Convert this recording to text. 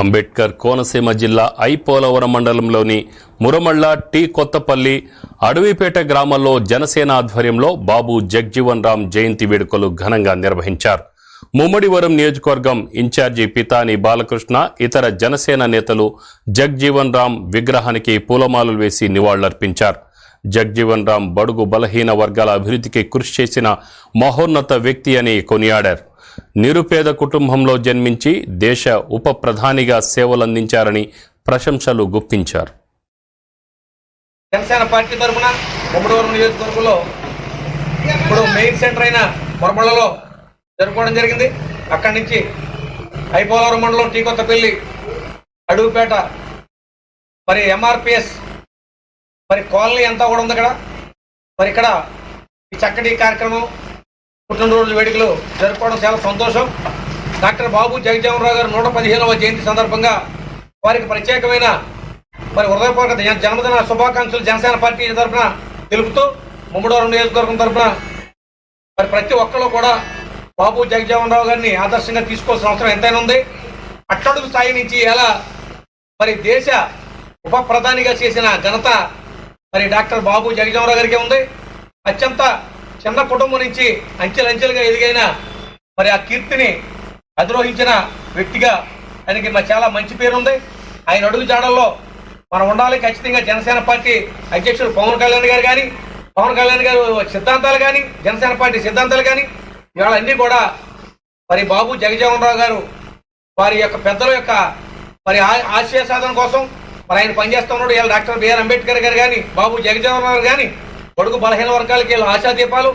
అంబేద్కర్ కోనసీమ జిల్లా పోలవరం మండలంలోని మురమళ్ళ టీ కొత్తపల్లి అడవిపేట గ్రామాల్లో జనసేన ఆధ్వర్యంలో బాబు జగ్జీవన్ రామ్ జయంతి వేడుకలు ఘనంగా నిర్వహించారు. ముమ్మడివరం నియోజకవర్గం ఇన్ఛార్జి పితాని బాలకృష్ణ ఇతర జనసేన నేతలు జగ్జీవన్ రామ్ విగ్రహానికి పూలమాలలు వేసి నివాళులర్పించారు. జగ్జీవన్ రామ్ బడుగు బలహీన వర్గాల అభివృద్ధికి కృషి చేసిన మహోన్నత వ్యక్తి అని కొనియాడారు. నిరుపేద కుటుంబంలో జన్మించి దేశ ఉప ప్రధానిగా సేవలందించారని ప్రశంసలు గుప్పించారు. జనసేన పార్టీ తరఫున ముమ్మడివరం నియోజకవర్గంలో ఇప్పుడు మెయిన్ సెంటర్ అయిన మురమళ్ళలో జరుపుకోవడం జరిగింది. అక్కడి నుంచి పోలవరం మండలం టీ కొత్తపల్లి అడవిపేట మరి ఎంఆర్పిఎస్ మరి కాలనీ అంతా కూడా ఉంది అక్కడ. మరి ఇక్కడ ఈ చక్కటి కార్యక్రమం పుట్టినరోజు వేడుకలు జరుపుకోవడం చాలా సంతోషం. డాక్టర్ బాబు జగజీవన్ రావు గారు 115వ జయంతి సందర్భంగా వారికి ప్రత్యేకమైన మరి హృదయపూర్వక జన్మదిన శుభాకాంక్షలు జనసేన పార్టీ తరఫున తెలుపుతూ ముమ్మడివరం నియోజకవర్గం తరఫున మరి ప్రతి ఒక్కరు కూడా బాబు జగజీవన్ రావు గారిని ఆదర్శంగా తీసుకోవాల్సిన అవసరం ఎంతైనా ఉంది. అట్టడుగు స్థాయి నుంచి ఎలా మరి దేశ ఉప ప్రధానిగా చేసిన ఘనత మరి డాక్టర్ బాబు జగజీవన్ రావు గారికి ఉంది. అత్యంత చిన్న కుటుంబం నుంచి అంచెలంచెలుగా ఎదిగైన మరి ఆ కీర్తిని అధిరోహించిన వ్యక్తిగా ఆయనకి చాలా మంచి పేరుంది. ఆయన అడుగు జాడల్లో మనం ఉండాలి. ఖచ్చితంగా జనసేన పార్టీ అధ్యక్షుడు పవన్ కళ్యాణ్ గారు కానీ పవన్ కళ్యాణ్ గారు సిద్ధాంతాలు కానీ జనసేన పార్టీ సిద్ధాంతాలు కానీ ఇవాళ అన్నీ కూడా మరి బాబు జగజీవన్ రావు గారు వారి యొక్క పెద్దల యొక్క మరి ఆశయ సాధన కోసం మరి ఆయన పనిచేస్తూ ఉన్నాడు. ఇవాళ డాక్టర్ బిఆర్ అంబేద్కర్ గారు కానీ బాబు జగజీవన్ రావు గారు కానీ పొడుగు బలహీన వర్గాలకి ఆశాదీపాలు.